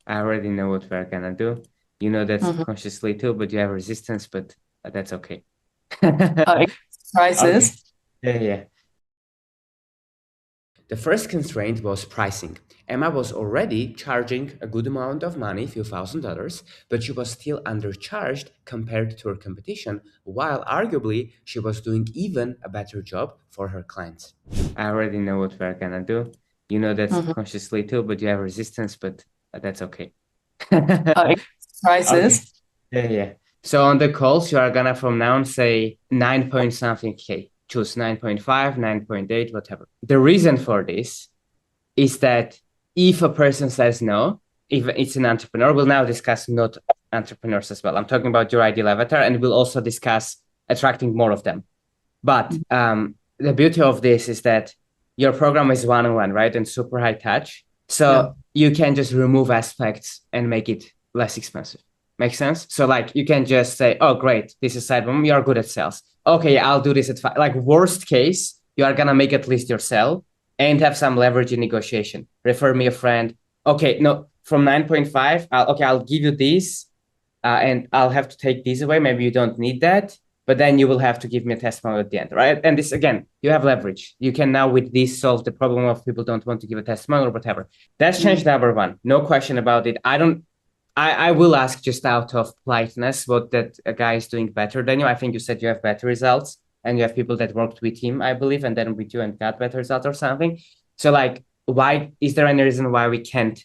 I already know what we're gonna do. You know that Mhm. subconsciously too, but you have resistance, but that's okay. Oh, Okay. prices. Yeah, yeah. The first constraint was pricing. Emma was already charging a good amount of money, few $1,000s, but she was still undercharged compared to her competition, while arguably she was doing even a better job for her clients. I already know what we're gonna do. You know that Mhm. subconsciously too, but you have resistance, but that's okay. Oh, Okay. prices. Yeah, yeah. So on the calls, you are gonna from now on say 9 point something K. Choose 9.5, 9.8, whatever. The reason for this is that if a person says no, if it's an entrepreneur, we'll now discuss not entrepreneurs as well. I'm talking about your ideal avatar, and we'll also discuss attracting more of them. But the beauty of this is that your program is one-on-one, right? And super high touch. Yeah. So you can just remove aspects and make it less expensive. Make sense? So like you can just say, oh, great, this is side room. You're good at sales. Okay, I'll do this at five. Like worst case, you are gonna make at least your sell and have some leverage in negotiation. Refer me a friend. Okay, no, from 9.5, I'll give you this and I'll have to take these away. Maybe you don't need that, but then you will have to give me a testimonial at the end, right? And this again, you have leverage. You can now with this solve the problem of people don't want to give a testimonial or whatever. That's change Mm. number one. No question about it. I will ask just out of politeness what that a guy is doing better than you. I think you said you have better results and you have people that worked with him, I believe, and then with you and got better results or something. So like, why is there any reason why we can't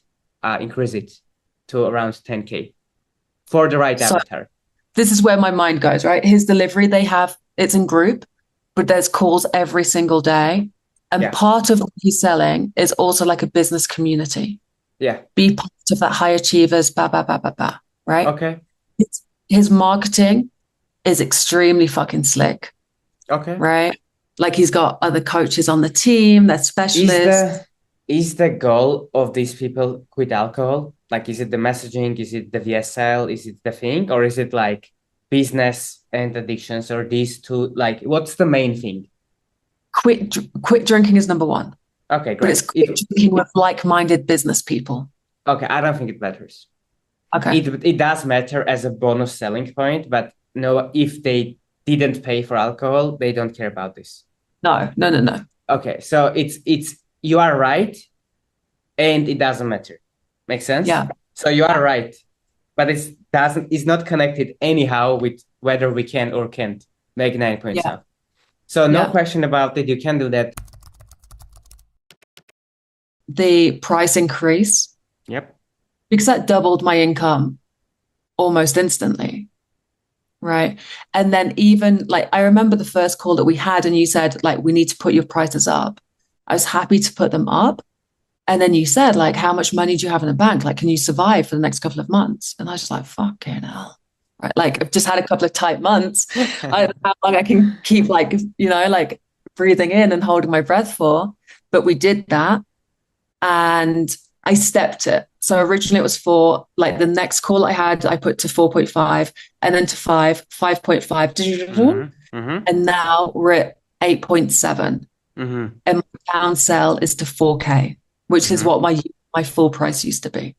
increase it to around 10K? For the right So avatar. this is where my mind goes, right? His delivery, it's in group, but there's calls every single day. And Yeah. part of what he's selling is also like a business community. Yeah. Be part of that high achievers, right? Okay. His marketing is extremely fucking slick, Okay. right? Like he's got other coaches on the team, they're Is specialists. the is the goal of these people quit alcohol? Like, is it the messaging? Is it the VSL? Is it the thing? Or is it like business and addictions or these two? Like, what's the main thing? Quit drinking is number one, Okay, but it's great. quit drinking with like-minded business people. Okay, I don't think it matters. Okay. It does matter as a bonus selling point, but no, if they didn't pay for alcohol, they don't care about this. No, no, no, no. Okay, so it's you are right, and it doesn't matter. Make sense? Yeah. So you are right, but it's not connected anyhow with whether we can or can't make 9 point Yeah. something. So no Yeah. question about it. You can do that. The price increase, Yep. because that doubled my income almost instantly. Right. And then even like I remember the first call that we had, and you said, like, we need to put your prices up. I was happy to put them up. And then you said, like, how much money do you have in the bank? Like, can you survive for the next couple of months? And I was just like, fucking hell. Right. Like, I've just had a couple of tight months. I don't know how long I can keep, like, like breathing in and holding my breath for. But we did that. And I stepped it. So originally it was four, like the next call I had, I put to 4.5 and then to 5.5. Mm-hmm. Mm-hmm. And now we're at 8.7. Mm-hmm. And my down sell is to 4K, which is Mm-hmm. what my full price used to be.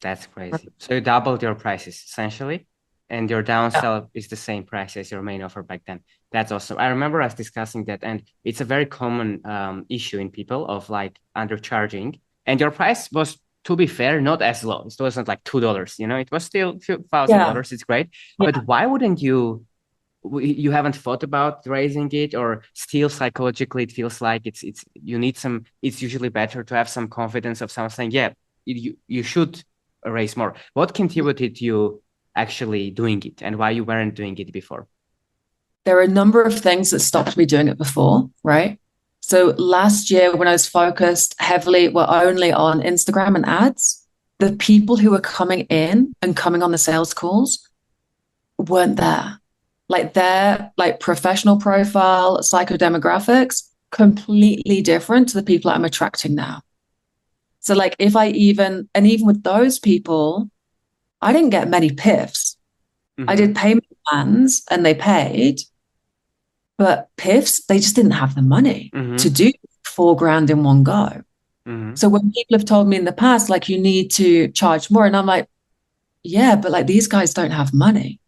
That's crazy. So you doubled your prices essentially, and your Yeah. downsell is the same price as your main offer back then. That's awesome. I remember us discussing that, and it's a very common issue in people of like undercharging. And your price was, to be fair, not as low. It wasn't like $2, it was still a few thousand Yeah. dollars. It's great. But Yeah. why wouldn't you haven't thought about raising it, or still psychologically it feels like it's you need some, it's usually better to have some confidence of someone saying, yeah, you should raise more. What contributed to you actually doing it, and why you weren't doing it before? There are a number of things that stopped me doing it before, right? So last year, when I was focused heavily, well, only on Instagram and ads, the people who were coming in and coming on the sales calls weren't there. Like their like professional profile, psychodemographics, completely different to the people I'm attracting now. So like if I even and even with those people, I didn't get many piffs. I did Mm-hmm. payment plans and they paid, but piffs, they just didn't have the money to Mm-hmm. do 4 grand in one go. So when people have told me in the past, like, you need to charge more, and I'm like, yeah, but like these guys don't have money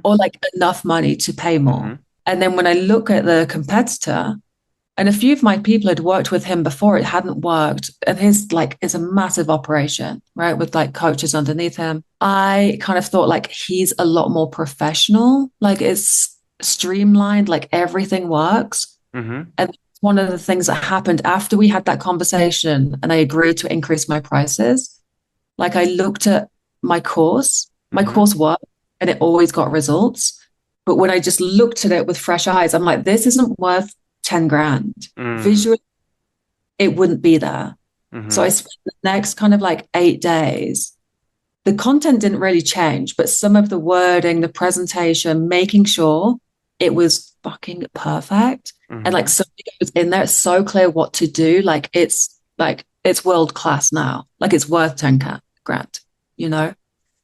or like enough money to pay more. And then when I look at the competitor, and a few of my people had worked with him before, it hadn't worked. And his like is a massive operation, right? With like coaches underneath him. I kind of thought like he's a lot more professional, like it's streamlined, like everything works. And one of the things that happened after we had that conversation and I agreed to increase my prices, like I looked at my course worked and it always got results. But when I just looked at it with fresh eyes, I'm like, this isn't worth 10 grand. Visually, it wouldn't be there. So I spent the next kind of like 8 days. The content didn't really change, but some of the wording, the presentation, making sure it was fucking perfect. And like somebody goes in there, it's so clear what to do. Like it's world class now. Like it's worth 10 grand, you know?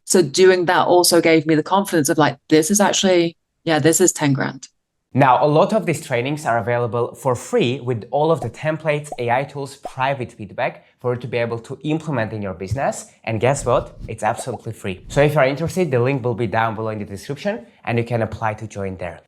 So doing that also gave me the confidence of like, this is actually, yeah, this is 10 grand. Now, a lot of these trainings are available for free with all of the templates, AI tools, private feedback for you to be able to implement in your business. And guess what? It's absolutely free. So if you're interested, the link will be down below in the description and you can apply to join there.